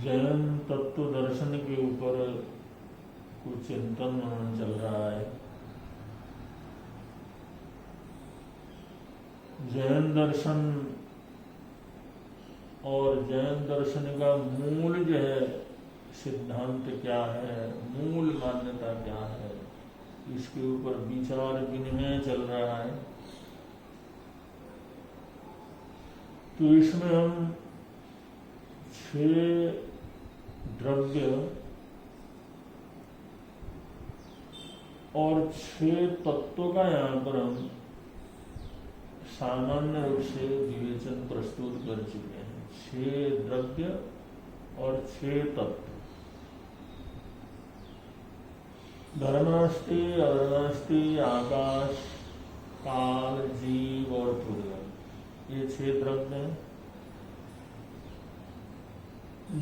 जैन तत्व दर्शन के ऊपर कुछ चिंतन मनन चल रहा है। जैन दर्शन और जैन दर्शन का मूल जो है सिद्धांत क्या है, मूल मान्यता क्या है, इसके ऊपर विचार विनिमय चल रहा है। तो इसमें हम 6 द्रव्य और 6 तत्वों का यहाँ पर हम सामान्य रूप से विवेचन प्रस्तुत कर चुके हैं। 6 द्रव्य और 6 तत्व, धर्मास्ति, अधर्मास्ति, आकाश, काल, जीव और पूर्व, ये 6 द्रव्य हैं।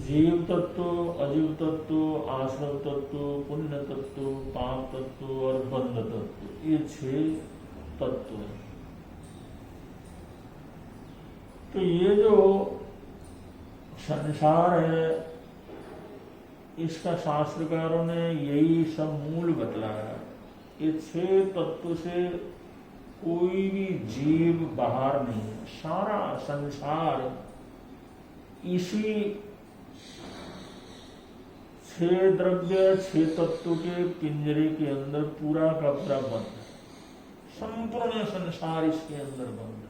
जीव तत्व, अजीव तत्व, आश्रव तत्व, पुण्य तत्व, पाप तत्व और बंध तत्व, ये 6 तत्व हैं। तो ये जो संसार है, इसका शास्त्रकारों ने यही सब मूल बतलाया। ये 6 तत्व से कोई भी जीव बाहर नहीं है, सारा संसार इसी 6 द्रव्य 6 तत्व के पिंजरे के अंदर पूरा का पूरा बंद है। संपूर्ण संसार इसके अंदर बंद है।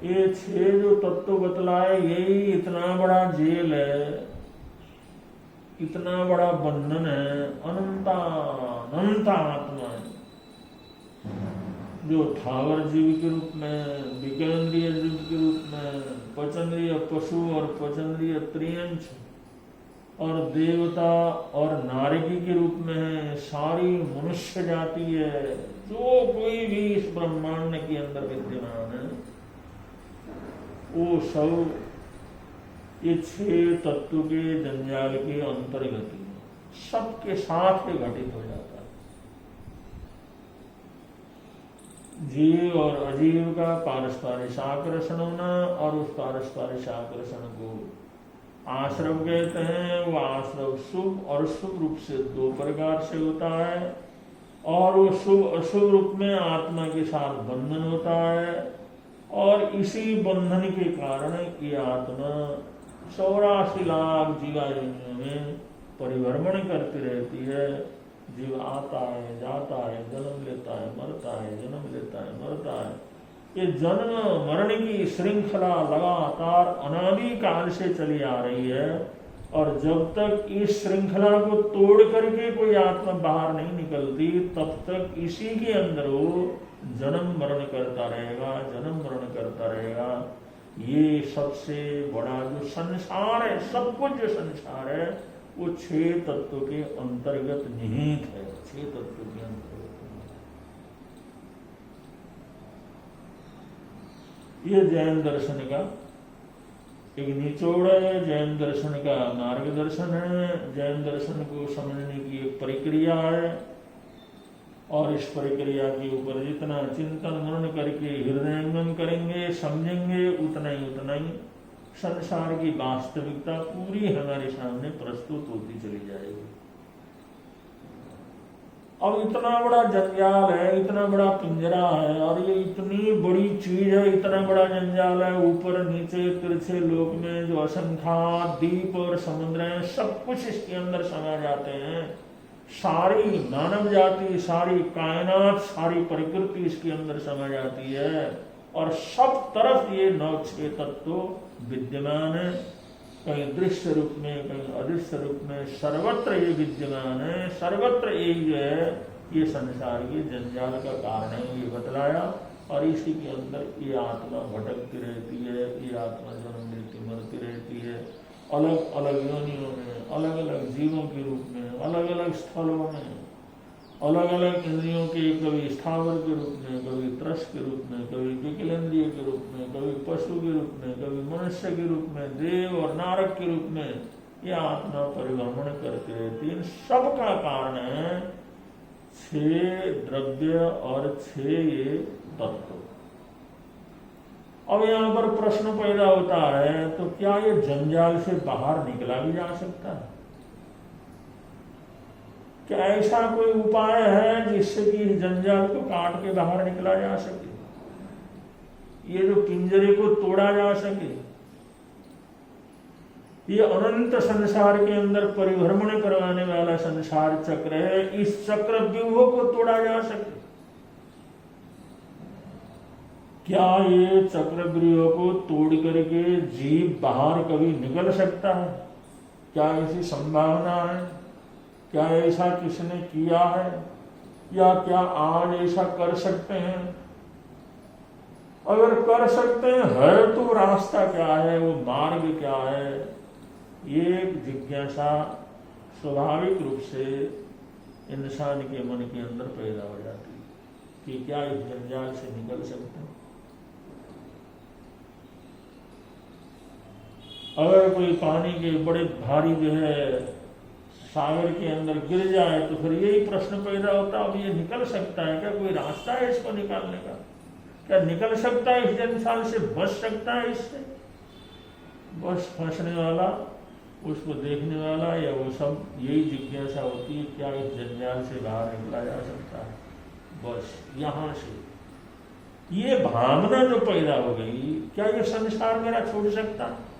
ये 6 जो तत्व बतलाए, यही इतना बड़ा जेल है, इतना बड़ा बंधन है। अनंत आत्मा है जो थावर जीव के रूप में, विज्ञानीय जीव के रूप में, पचन्द्रिय पशु और पचन्द्रिय त्रियंश और देवता और नारकी के रूप में है। सारी मनुष्य जाति है, जो कोई भी इस ब्रह्मांड के अंदर विद्यमान है, वो सब ये 6 तत्व के जंजाल के अंतर्गत सबके साथ में घटित हो जाता है। जीव और अजीव का पारस्परिक आकर्षण होना, और उस पारस्परिक आकर्षण को आश्रव कहते हैं। वो आश्रव शुभ और अशुभ रूप से 2 प्रकार से होता है, और वो शुभ अशुभ रूप में आत्मा के साथ बंधन होता है, और इसी बंधन के कारण ये आत्मा 84 लाख जीवायुओं में परिभ्रमण करती रहती है। जीव आता है, जाता है, जन्म लेता है, मरता है, जन्म लेता है, मरता है। ये जन्म मरण की श्रृंखला लगातार अनादि काल से चली आ रही है, और जब तक इस श्रृंखला को तोड़ करके कोई आत्मा बाहर नहीं निकलती, तब तक इसी के अंदर वो जन्म मरण करता रहेगा, जन्म मरण करता रहेगा। ये सबसे बड़ा जो संसार है, सब कुछ जो संसार है, वो 6 तत्व के अंतर्गत निहित है, 6 तत्व के अंतर्गत। ये जैन दर्शन का एक निचोड़ है, जैन दर्शन का मार्गदर्शन है, जैन दर्शन को समझने की एक प्रक्रिया है। और इस प्रक्रिया के ऊपर जितना चिंतन मनन करके हृदयंगम करेंगे, समझेंगे, उतना ही संसार की वास्तविकता पूरी हमारे सामने प्रस्तुत होती चली जाएगी। अब इतना बड़ा जंजाल है, इतना बड़ा पिंजरा है, और ये इतनी बड़ी चीज है, इतना बड़ा जंजाल है, ऊपर नीचे तिरछे लोक में जो असंख्यात द्वीप और समुद्र हैं, सब कुछ इसके अंदर समा जाते हैं। सारी मानव जाति, सारी कायनात, सारी प्रकृति इसके अंदर समा जाती है, और सब तरफ ये 9-6 तत्व विद्यमान है। कहीं दृश्य रूप में, कहीं अदृश्य रूप में, सर्वत्र ये विद्यमान है। सर्वत्र ये जो है, ये संसार के जंजाल का कारण है, ये बतलाया। और इसी के अंदर ये आत्मा भटकती रहती है, ये आत्मा जन्म लेती मरती रहती है, अलग अलग योनियों में, अलग अलग जीवों के रूप में, अलग अलग स्थलों में, अलग अलग इंद्रियों के, कभी स्थावर के रूप में, कभी त्रस के रूप में, कभी विकलेंद्रिय के रूप में, कभी पशु के रूप में, कभी मनुष्य के रूप में, देव और नारक के रूप में यह आत्मा परिभ्रमण करते रहती है। इन सब का कारण है 6 द्रव्य और 6 ये तत्व। अब यहाँ पर प्रश्न पैदा होता है, तो क्या ये जंजाल से बाहर निकला भी जा सकता है? क्या ऐसा कोई उपाय है जिससे कि इस जंजाल को काट के बाहर निकला जा सके, ये जो पिंजरे को तोड़ा जा सके? ये अनंत संसार के अंदर परिभ्रमण करवाने वाला संसार चक्र है, इस चक्र व्यूह को तोड़ा जा सके? क्या ये चक्रव्यूह को तोड़ करके जीव बाहर कभी निकल सकता है? क्या ऐसी संभावना है? क्या ऐसा किसने किया है, या क्या आज ऐसा कर सकते हैं? अगर कर सकते हैं तो रास्ता क्या है, वो मार्ग क्या है? ये जिज्ञासा स्वाभाविक रूप से इंसान के मन के अंदर पैदा हो जाती है कि क्या इस जंजाल से निकल सकते हैं। अगर कोई पानी के बड़े भारी जो है सागर के अंदर गिर जाए, तो फिर यही प्रश्न पैदा होता है, अब ये निकल सकता है क्या? कोई रास्ता है इसको निकालने का? क्या निकल सकता है इस जंजाल से? बच सकता है इससे? बस फंसने वाला, उसको देखने वाला, या वो सब यही जिज्ञासा होती है, क्या इस जंजाल से बाहर निकला जा सकता है? बस यहां से ये भावना जो पैदा हो गई, क्या ये संसार मेरा छोड़ सकता है?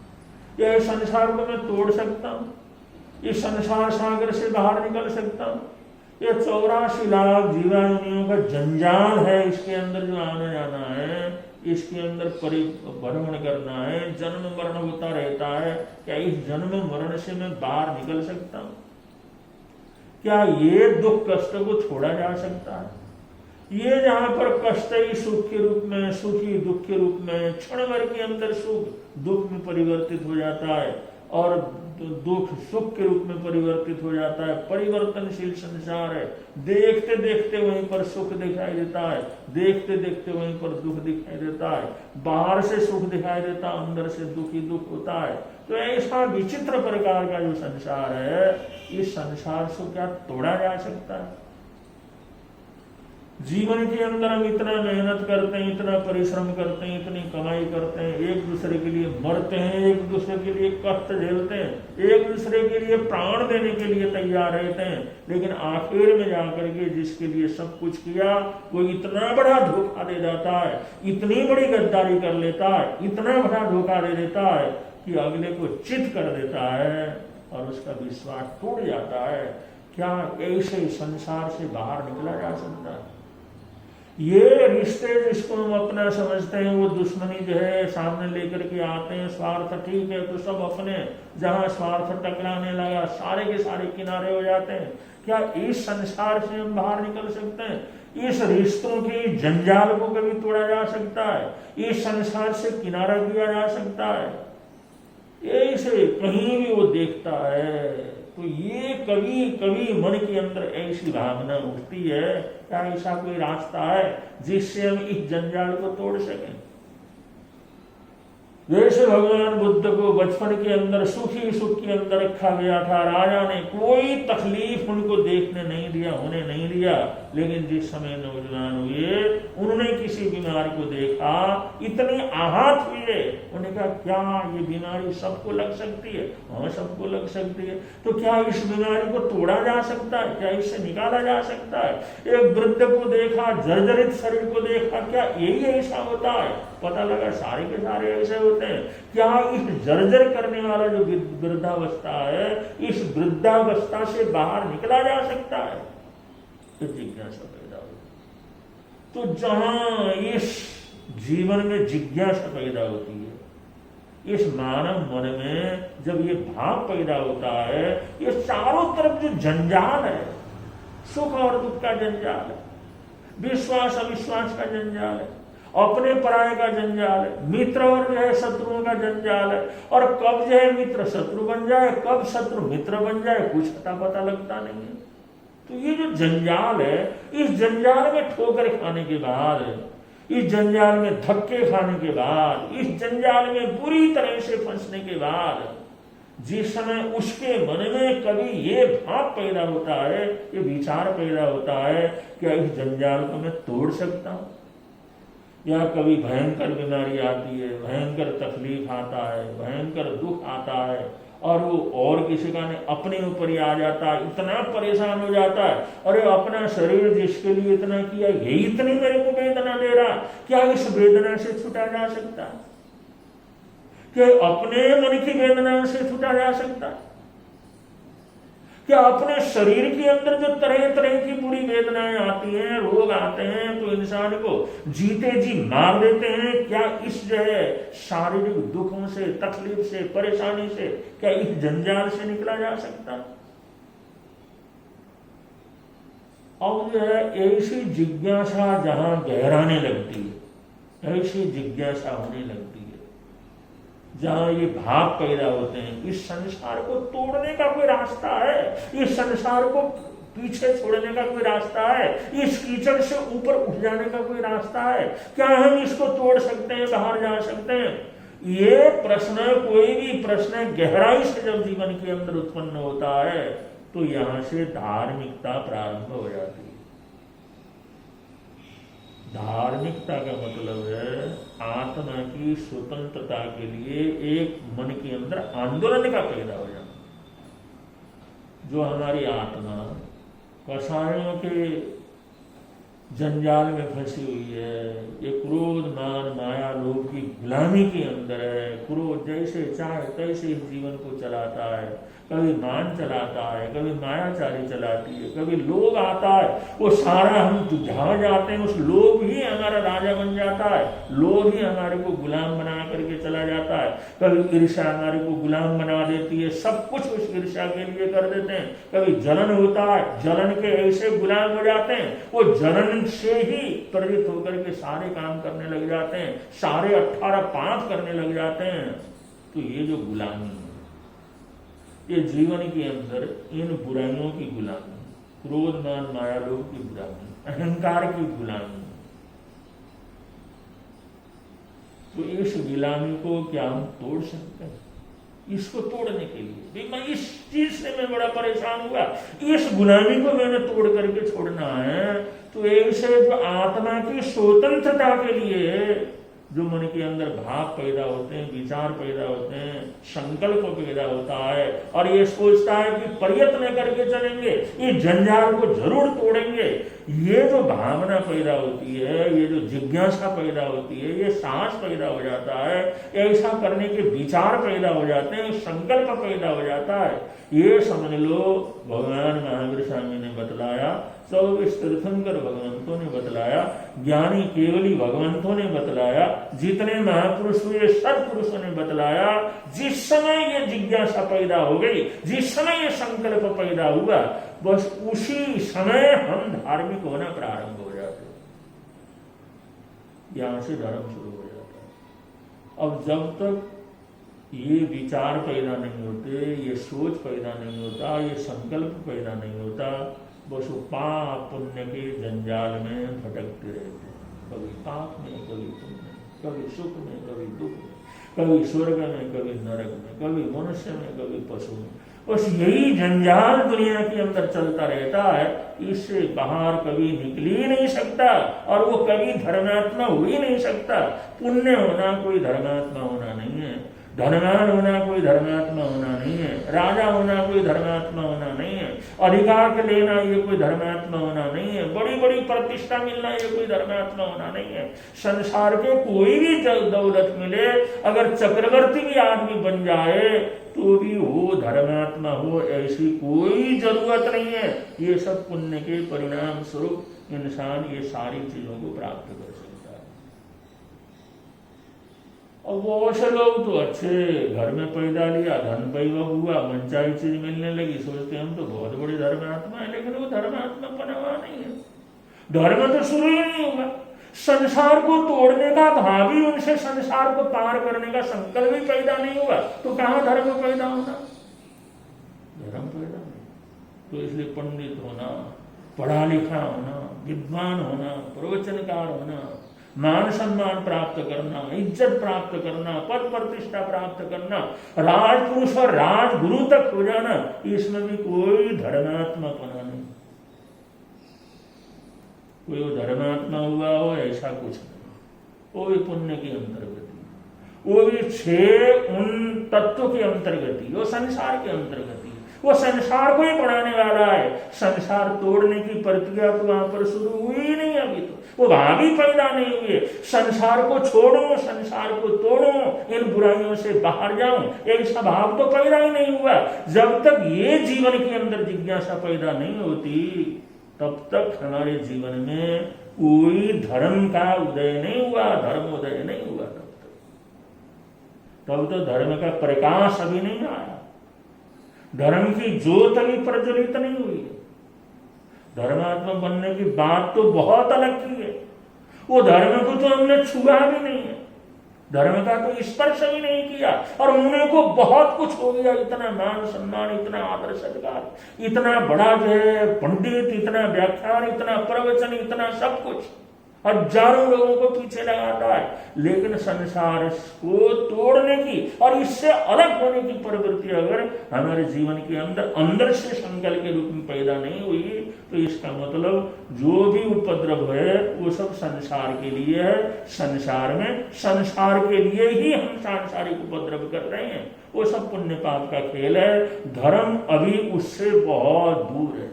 या इस संसार को मैं तोड़ सकता हूं? इस संसार सागर से बाहर निकल सकता हूं? ये 84 लाख जीवाणुओं का जंजाल है, इसके अंदर जो आना जाना है, इसके अंदर परिभ्रमण करना है, जन्म मरण होता रहता है। क्या इस जन्म मरण से मैं बाहर निकल सकता हूं? क्या ये दुख कष्ट को छोड़ा जा सकता है? ये जहां पर कष्ट ही सुख के रूप में, सुख ही दुख के रूप में, क्षण भर के अंदर सुख दुख में परिवर्तित हो जाता है, और दुख सुख के रूप में परिवर्तित हो जाता है। परिवर्तनशील संसार है, देखते देखते वहीं पर सुख दिखाई देता है, देखते देखते वहीं पर दुख दिखाई देता है। बाहर से सुख दिखाई देता, अंदर से दुख ही दुख होता है। तो ऐसा विचित्र प्रकार का जो संसार है, इस संसार से क्या तोड़ा जा सकता है? जीवन के अंदर हम इतना मेहनत करते हैं, इतना परिश्रम करते हैं, इतनी कमाई करते हैं, एक दूसरे के लिए मरते हैं, एक दूसरे के लिए कष्ट झेलते हैं, एक दूसरे के लिए प्राण देने के लिए तैयार रहते हैं, लेकिन आखिर में जाकर के जिसके लिए सब कुछ किया, वो इतना बड़ा धोखा दे जाता है, इतनी बड़ी गद्दारी कर लेता है, इतना बड़ा धोखा दे देता है कि अगले को चित कर देता है, और उसका विश्वास टूट जाता है, क्या ऐसे संसार से बाहर निकला जा सकता है? ये रिश्ते जिसको हम अपना समझते हैं, वो दुश्मनी जो है सामने लेकर के आते हैं, स्वार्थ ठीक है तो सब अपने, जहां स्वार्थ टकराने लगा सारे के सारे किनारे हो जाते हैं। क्या इस संसार से हम बाहर निकल सकते हैं? इस रिश्तों के जंजाल को कभी तोड़ा जा सकता है? इस संसार से किनारा किया जा सकता है? ऐसे कहीं भी वो देखता है तो ये कभी कभी मन के अंदर ऐसी भावना उठती है, क्या ऐसा कोई रास्ता है जिससे हम इस जंजाल को तोड़ सकें? जैसे भगवान बुद्ध को बचपन के अंदर सुखी सुख के अंदर रखा गया था, राजा ने कोई तकलीफ उनको देखने नहीं दिया, होने नहीं दिया, लेकिन जिस समय नौजवान हुए उन्होंने किसी बीमारी को देखा, इतने आहत हुए, उन्होंने कहा क्या ये बीमारी सबको लग सकती है? हाँ सबको लग सकती है। तो क्या इस बीमारी को तोड़ा जा सकता है? क्या इससे निकाला जा सकता है? एक वृद्ध को देखा, जर्जरित शरीर को देखा, क्या यही ऐसा होता है? पता लगा सारे के सारे ऐसे होते हैं। क्या इस जर्जर करने वाला जो वृद्धावस्था है, इस वृद्धावस्था से बाहर निकला जा सकता है? तो जिज्ञासा पैदा होती। तो जहां इस जीवन में जिज्ञासा पैदा होती है, इस मानव मन में जब ये भाव पैदा होता है, ये चारों तरफ जो जंजाल है, सुख और दुख का जंजाल है, विश्वास अविश्वास का जंजाल है, अपने पराये का जंजाल है, मित्र और जो है शत्रुओं का जंजाल है, और कब जो है मित्र शत्रु बन जाए, कब शत्रु मित्र बन जाए, कुछ पता लगता नहीं है। तो ये जो जंजाल है, इस जंजाल में ठोकर खाने के बाद, इस जंजाल में धक्के खाने के बाद, इस जंजाल में बुरी तरह से फंसने के बाद, जिस समय उसके मन में कभी ये भाव पैदा होता है, ये विचार पैदा होता है, क्या इस जंजाल को मैं तोड़ सकता हूं? या कभी भयंकर बीमारी आती है, भयंकर तकलीफ आता है, भयंकर दुख आता है, और वो और किसी का नहीं अपने ऊपर ही आ जाता है, इतना परेशान हो जाता है, अरे अपना शरीर जिसके लिए इतना किया, यही इतनी मेरे को वेदना दे रहा, क्या इस वेदना से छूटा जा सकता है? क्या अपने मन की वेदना से छूटा जा सकता है? क्या अपने शरीर के अंदर जो तरह तरह की बुरी वेदनाएं आती हैं, रोग आते हैं, तो इंसान को जीते जी मार देते हैं, क्या इस जो है शारीरिक दुखों से, तकलीफ से, परेशानी से, क्या इस जंजाल से निकला जा सकता? अब जो है ऐसी जिज्ञासा जहां गहराने लगती है, ऐसी जिज्ञासा होने लगती है, जहां ये भाव पैदा होते हैं, इस संसार को तोड़ने का कोई रास्ता है? इस संसार को पीछे छोड़ने का कोई रास्ता है? इस कीचड़ से ऊपर उठ जाने का कोई रास्ता है? क्या हम इसको तोड़ सकते हैं, बाहर जा सकते हैं? ये प्रश्न, कोई भी प्रश्न गहराई से जब जीवन के अंदर उत्पन्न होता है, तो यहां से धार्मिकता प्रारंभ हो जाती है। धार्मिकता का मतलब है आत्मा की स्वतंत्रता के लिए एक मन के अंदर आंदोलन का पैदा हो जाना। जो हमारी आत्मा कसायों के जंजाल में फंसी हुई है, ये क्रोध मान माया लोभ की गुलामी के अंदर है, क्रोध जैसे चाहे तैसे इस जीवन को चलाता है, कभी मान चलाता है, कभी मायाचारी चलाती है, कभी लोभ आता है, वो सारा हम जहां जाते हैं उस लोभ ही हमारा राजा बन जाता है, लोभ ही हमारे को गुलाम बना करके चला जाता है। कभी ईर्ष्या हमारे को गुलाम बना देती है, सब कुछ उस ईर्ष्या के लिए कर देते हैं। कभी जलन होता है, जलन के ऐसे गुलाम हो जाते हैं, वो जलन से ही प्रेरित होकर के सारे काम करने लग जाते हैं, सारे 18 पाप करने लग जाते हैं। तो ये जो गुलामी है, ये जीवन के अंदर इन बुराइयों की गुलामी, क्रोध मान माया लोभ की गुलामी, अहंकार की गुलामी, तो इस गुलामी को क्या हम तोड़ सकते हैं? इसको तोड़ने के लिए मैं इस चीज से मैं बड़ा परेशान हुआ, इस गुलामी को मैंने तोड़ करके छोड़ना है। तो ऐसे जो आत्मा की स्वतंत्रता के लिए जो मन के अंदर भाव पैदा होते हैं, विचार पैदा होते हैं, संकल्प पैदा होता है और ये सोचता है कि प्रयत्न करके चलेंगे, ये जंजाल को जरूर तोड़ेंगे, ये जो भावना पैदा होती है, ये जो जिज्ञासा पैदा होती है, ये साहस पैदा हो जाता है, ऐसा करने के विचार पैदा हो जाते हैं, संकल्प पैदा हो जाता है। ये समझ लो भगवान महावीर स्वामी ने बतलाया, 24 तीर्थंकर भगवंतों ने बतलाया, ज्ञानी केवली भगवंतों ने बतलाया, जितने महापुरुष हुए सत्पुरुषों ने बतलाया। जिस समय ये जिज्ञासा पैदा हो गई, जिस समय ये संकल्प पैदा हुआ, बस उसी समय हम धार्मिक होना प्रारंभ हो जाते, यहां से धर्म शुरू हो जाता है। अब जब तक ये विचार पैदा नहीं होते, ये सोच पैदा नहीं होता, ये संकल्प पैदा नहीं होता, बस वो पाप पुण्य के जंजाल में भटकते रहते हैं, कभी पाप में, कभी पुण्य में, कभी सुख में, कभी दुख में, कभी स्वर्ग में, कभी नरक में, कभी मनुष्य में, कभी पशु में। बस यही जंजाल दुनिया के अंदर चलता रहता है, इससे बाहर कभी निकल ही नहीं सकता और वो कभी धर्मात्मा हो ही नहीं सकता। पुण्य होना कोई धर्मात्मा होना नहीं है, धनवान होना कोई धर्मात्मा होना नहीं है, राजा होना कोई धर्मात्मा होना नहीं है, अधिकार लेना ये कोई धर्मात्मा होना नहीं है, बड़ी बड़ी प्रतिष्ठा मिलना ये कोई धर्मात्मा होना नहीं है। संसार के कोई भी दौलत मिले, अगर चक्रवर्ती भी आदमी बन जाए तो भी वो धर्मात्मा हो ऐसी कोई जरूरत नहीं है। ये सब पुण्य के परिणाम स्वरूप इंसान ये सारी चीजों को प्राप्त कर सकता है। और वो ऐसे लोग तो अच्छे घर में पैदा लिया, धन पैदा हुआ, मनचाही चीज मिलने लगी, सोचते हम तो बहुत बड़ी धर्मात्मा है, लेकिन वो धर्मात्मा बना नहीं है। धर्म तो शुरू ही नहीं होगा, संसार को तोड़ने का भावी उनसे संसार को पार करने का संकल्प भी पैदा नहीं हुआ, तो कहां धर्म पैदा होना, धर्म पैदा नहीं। तो इसलिए पंडित होना, पढ़ा लिखा होना, विद्वान होना, प्रवचनकार होना, मान सम्मान प्राप्त करना, इज्जत प्राप्त करना, पद प्रतिष्ठा प्राप्त करना, राजपुरुष और राजगुरु तक हो जाना, इसमें भी कोई धर्मात्मा पना नहीं। कोई वो धर्मात्मा हुआ हो ऐसा कुछ नहीं, वो भी पुण्य की अंतर्गति, वो भी 6 उन तत्व की अंतर्गति, वो संसार के अंतर्गति, वो संसार को ही बढ़ाने वाला है। संसार तोड़ने की प्रक्रिया तो वहां पर शुरू हुई ही नहीं, अभी तो वो भावी पैदा नहीं हुए। संसार को छोड़ो, संसार को तोड़ो, इन बुराइयों से बाहर जाओ, ऐसा भाव तो पैदा ही नहीं हुआ। जब तक ये जीवन के अंदर जिज्ञासा पैदा नहीं होती, तब तक हमारे जीवन में कोई धर्म का उदय नहीं हुआ, धर्मोदय नहीं हुआ। तब तो धर्म का प्रकाश अभी नहीं आया, धर्म की ज्योत अभी प्रज्वलित नहीं हुई है। धर्मात्मा बनने की बात तो बहुत अलग की है, वो धर्म को तो हमने छुआ भी नहीं है, धर्म का तो स्पर्श भी नहीं किया, और उन्हें को बहुत कुछ हो गया, इतना मान सम्मान, इतना आदर सत्कार, इतना बड़ा जो है पंडित, इतना व्याख्यान, इतना प्रवचन, इतना सब कुछ, हजारों लोगों को पीछे लगाता है, लेकिन संसार को तोड़ने की और इससे अलग होने की प्रवृत्ति अगर हमारे जीवन के अंदर से संकल्प के रूप में पैदा नहीं हुई, तो इसका मतलब जो भी उपद्रव है वो सब संसार के लिए है। संसार के लिए ही हम सांसारिक उपद्रव कर रहे हैं, वो सब पुण्य पाप का खेल है। धर्म अभी उससे बहुत दूर है।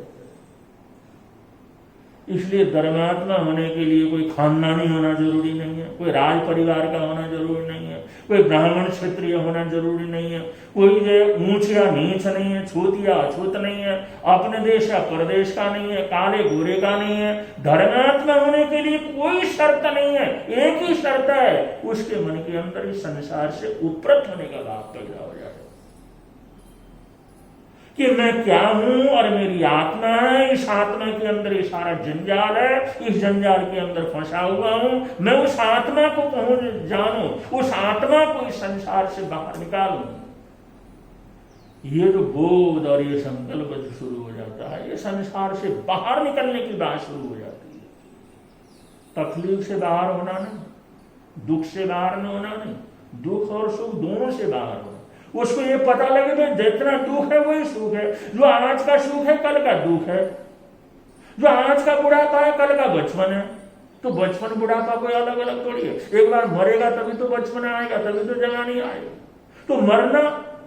इसलिए धर्मात्मा होने के लिए कोई खानदानी होना जरूरी नहीं है, कोई राज परिवार का होना जरूरी नहीं है, कोई ब्राह्मण क्षत्रिय होना जरूरी नहीं है, कोई जो ऊंच या नीच नहीं है, छूत या अछूत नहीं है, अपने देश या परदेश का नहीं है, काले गोरे का नहीं है। धर्मात्मा होने के लिए कोई शर्त नहीं है, एक ही शर्त है, उसके मन के अंदर इस संसार से उपरत होने का भाव पैदा हो जाए कि मैं क्या हूं और मेरी आत्मा है, इस आत्मा के अंदर ये सारा जंजाल है, इस जंजाल के अंदर फंसा हुआ हूं, मैं उस आत्मा को पहुंच जानूं, उस आत्मा को इस संसार से बाहर निकालूं। ये जो बोध और ये संकल्प जो शुरू हो जाता है, ये संसार से बाहर निकलने की बात शुरू हो जाती है। तकलीफ से बाहर होना नहीं, दुख से बाहर न होना नहीं, दुख और सुख दोनों से बाहर होना। उसको ये पता लगे भाई जितना दुख है वही सुख है, जो आज का सुख है कल का दुख है, जो आज का बुढ़ापा है कल का बचपन है, तो बचपन बुढ़ापा कोई अलग अलग थोड़ी है। एक बार मरेगा तभी तो बचपन आएगा, तभी तो जवानी आएगा। तो मरना,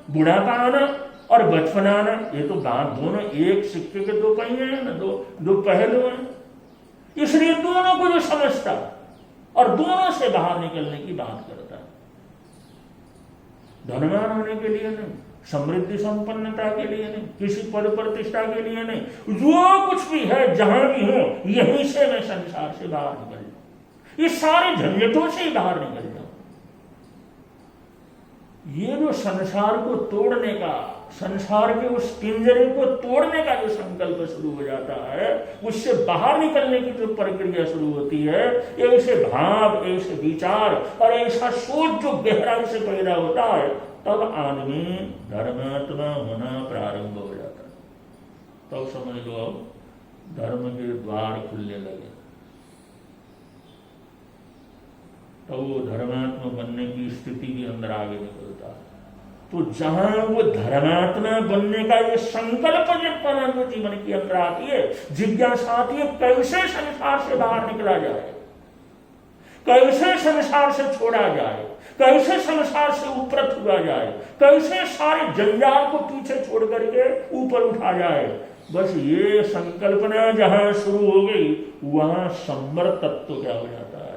बुढ़ापा आना और बचपन आना, ये तो बात दोनों एक सिक्के के दो पहिए हैं ना, दो पहलू हैं। इसलिए दोनों को जो समझता और दोनों से बाहर निकलने की बात करता है, धनवान होने के लिए नहीं, समृद्धि संपन्नता के लिए नहीं, किसी पद प्रतिष्ठा के लिए नहीं, जो कुछ भी है जहां भी हो यहीं से मैं संसार से बाहर निकल जाऊं, इस सारे झंझटों से ही बाहर निकल जाऊं। ये जो संसार को तोड़ने का, संसार के उस पिंजरे को तोड़ने का जो संकल्प शुरू हो जाता है, उससे बाहर निकलने की जो प्रक्रिया शुरू होती है, ऐसे भाव, ऐसे विचार और ऐसा सोच जो गहराई से पैदा होता है, तब आदमी धर्मात्मा होना प्रारंभ हो जाता है। तब समझ लो अब धर्म के द्वार खुलने लगे, तो वो धर्मात्मा बनने की स्थिति के अंदर आगे निकलता है। तो जहां वो धर्मात्मा बनने का ये संकल्प जब मानव जीवन के अंदर आती है, जिज्ञासा आती है कैसे संसार से बाहर निकला जाए, कैसे संसार से छोड़ा जाए, कैसे संसार से उपरत हुआ जाए, कैसे सारे जंजाल को पीछे छोड़ करके ऊपर उठा जाए, बस ये संकल्पना जहां शुरू हो गई वहां संवर तत्व क्या हो जाता है,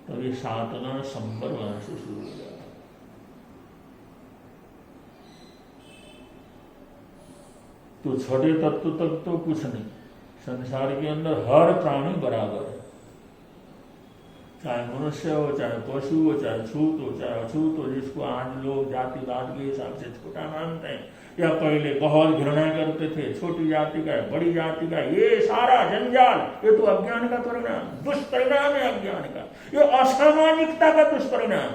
तो ये साधना संवर वहां से शुरू हो जाता है। तो छोटे तत्व तक तो कुछ नहीं, संसार के अंदर हर प्राणी बराबर है, चाहे मनुष्य हो, चाहे पशु हो, चाहे छूत हो, चाहे अछूत हो, जिसको आज लोग जातिवाद के हिसाब से छोटा मानते हैं या पहले बहुत घृणा करते थे, छोटी जाति का है, बड़ी जाति का, ये सारा जंजाल, ये तो अज्ञान का परिणाम, दुष्परिणाम है अज्ञान का, ये असामाजिकता का दुष्परिणाम,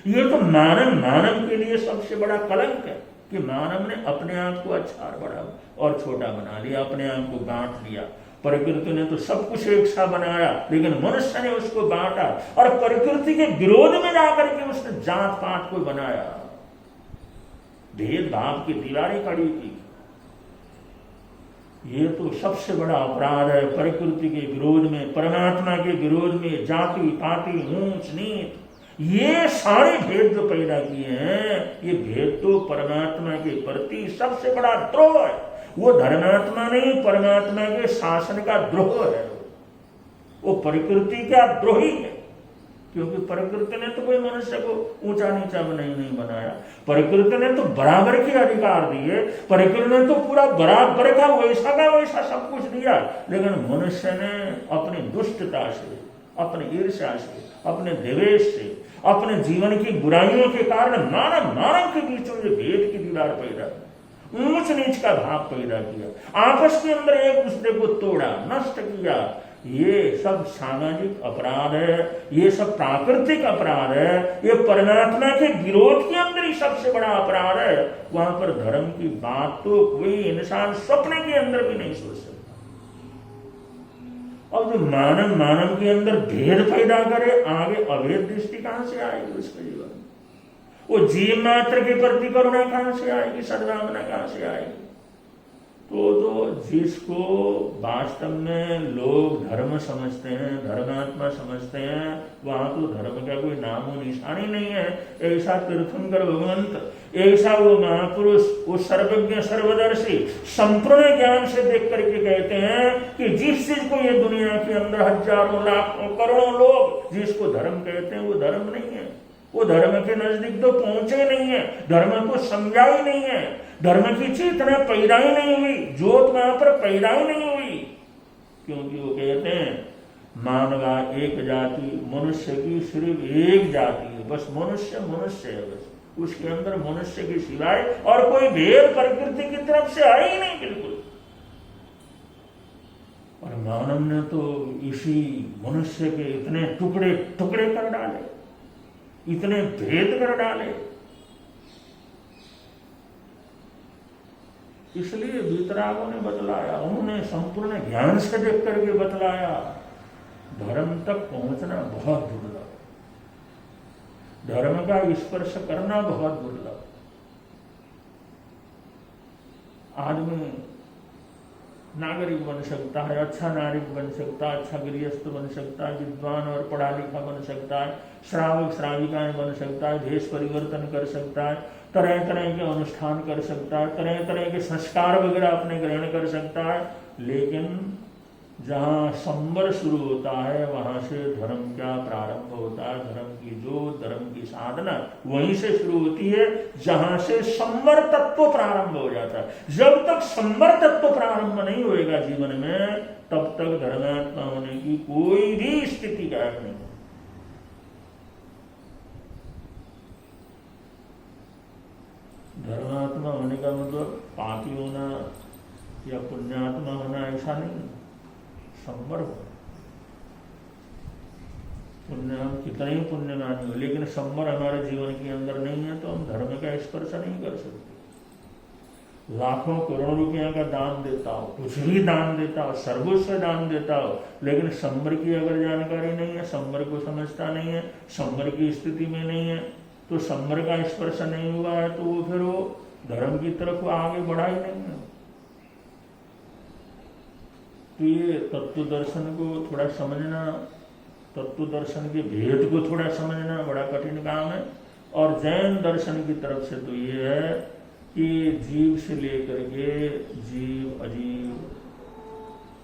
ये तो मानव के लिए सबसे बड़ा कलंक है कि मानव ने अपने आप को अच्छा बड़ा और छोटा बना लिया, अपने आप को बांट लिया। प्रकृति ने तो सब कुछ एक सा बनाया, लेकिन मनुष्य ने उसको बांटा और प्रकृति के विरोध में जाकर के उसने जात पात को बनाया, भेदभाव की दीवारें खड़ी की। ये तो सबसे बड़ा अपराध है, प्रकृति के विरोध में, परमात्मा के विरोध में, जाति पाति ऊंच नीच, ये सारे भेद जो पैदा किए हैं, ये भेद तो परमात्मा के प्रति सबसे बड़ा द्रोह है। वो धर्मात्मा नहीं, परमात्मा के शासन का द्रोह है, वो प्रकृति का द्रोही है, क्योंकि प्रकृति ने तो कोई मनुष्य को ऊंचा नीचा नहीं बनाया, प्रकृति ने तो बराबर के अधिकार दिए, प्रकृति ने तो पूरा बराबर का वैसा सब कुछ दिया, लेकिन मनुष्य ने अपनी दुष्टता से, अपनी ईर्ष्या से, अपने द्वेष से, अपने जीवन की बुराइयों के कारण मानव के बीच में भेद की दीवार पैदा, ऊंच नीच का भाव पैदा किया, आपस के अंदर एक दूसरे को तोड़ा, नष्ट किया। ये सब सामाजिक अपराध है, ये सब प्राकृतिक अपराध है, ये परमात्मा के विरोध के अंदर ही सबसे बड़ा अपराध है। वहां पर धर्म की बात तो कोई इंसान सपने के अंदर भी नहीं सोच सकता। और जो मानव के अंदर भेद पैदा करे, आगे अभेद दृष्टि कहां से आएगी उसके जीवन में? वो जीव मात्र के प्रति करुणा कहां से आएगी, सद्भावना कहां से आएगी? तो जिसको वास्तव में लोग धर्म समझते हैं, धर्मात्मा समझते हैं, वहां तो धर्म का कोई नामो निशानी नहीं है। ऐसा तीर्थंकर भगवंत, ऐसा वो महापुरुष, वो सर्वज्ञ सर्वदर्शी संपूर्ण ज्ञान से देख करके कहते हैं कि जिस चीज को ये दुनिया के अंदर हजारों लाखों करोड़ों लोग जिसको धर्म कहते हैं, वो धर्म नहीं है, वो धर्म के नजदीक तो पहुंचे नहीं है, धर्म को समझा ही नहीं है, धर्म की चेतना पैदा ही नहीं हुई, ज्योत वहां पर पैदा ही नहीं हुई। क्योंकि वो कहते हैं मानवा एक जाति, मनुष्य की सिर्फ एक जाति है, बस मनुष्य है, बस उसके अंदर मनुष्य के सिवाय और कोई भेद प्रकृति की तरफ से है ही नहीं बिल्कुल। और मानव ने तो इसी मनुष्य के इतने टुकड़े कर डाले, इतने भेद कर डाले। इसलिए वीतरागों ने बतलाया, उन्होंने संपूर्ण ज्ञान से देख करके बतलाया, धर्म तक पहुंचना बहुत दुर्लभ, धर्म का स्पर्श करना बहुत दुर्लभ। आदमी नागरिक बन सकता है, अच्छा नागरिक बन सकता है, अच्छा गृहस्थ बन सकता है, विद्वान और पढ़ा लिखा बन सकता है, श्रावक श्राविकाएं बन सकता है, भेष परिवर्तन कर सकता है, तरह तरह के अनुष्ठान कर सकता है, तरह तरह के संस्कार वगैरह अपने ग्रहण कर सकता है। लेकिन जहाँ संवर शुरू होता है वहां से धर्म क्या प्रारंभ होता है? धर्म की जोत, धर्म की साधना वहीं से शुरू होती है जहां से संवर तत्व प्रारंभ हो जाता है। जब तक संवर तत्व प्रारंभ नहीं होएगा जीवन में, तब तक धर्मात्मा होने की कोई भी स्थिति गायब नहीं। धर्मात्मा होने का मतलब पापी होना या पुण्यात्मा होना ऐसा नहीं, संवर हो। पुण्य हम कितना ही पुण्यमानी हो, लेकिन संवर हमारे जीवन के अंदर नहीं है तो हम धर्म का स्पर्श नहीं कर सकते। लाखों करोड़ों रुपया का दान देता हो, कुछ भी दान देता हो, सर्वस्व दान देता हो, लेकिन संवर की अगर जानकारी नहीं है, संवर को समझता नहीं है, संवर की स्थिति में नहीं है, तो संवर का स्पर्श नहीं हुआ है, तो वो फिर वो धर्म की तरफ आगे बढ़ा ही नहीं है। तो ये तत्व दर्शन को थोड़ा समझना, तत्व दर्शन के भेद को थोड़ा समझना बड़ा कठिन काम है। और जैन दर्शन की तरफ से तो ये है कि जीव से लेकर के जीव, अजीव,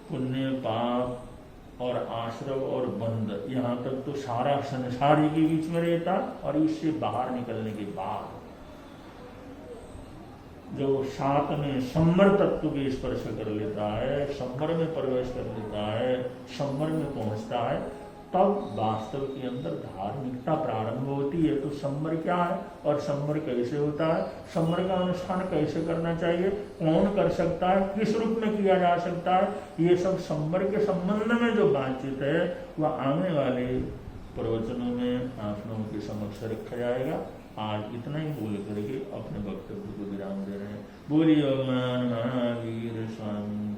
पुण्य, पाप और आश्रव और बंध, यहाँ तक तो सारा संसार ही के बीच में रहता। और इससे बाहर निकलने के बाद जो साथ में संवर तत्व भी स्पर्श कर लेता है, संवर में प्रवेश कर लेता है, संवर में पहुंचता है, तब वास्तव के अंदर धार्मिकता प्रारंभ होती है। तो संवर क्या है और संवर कैसे होता है, संवर का अनुष्ठान कैसे करना चाहिए, कौन कर सकता है, किस रूप में किया जा सकता है, ये सब संवर के संबंध में जो बातचीत है वह आने वाले प्रवचनों में आप लोगों के समक्ष रखा जाएगा। आज इतना ही बोल करके अपने वक्तव्य को विराम दे रहे हैं। बोलिए भगवान महावीर स्वामी।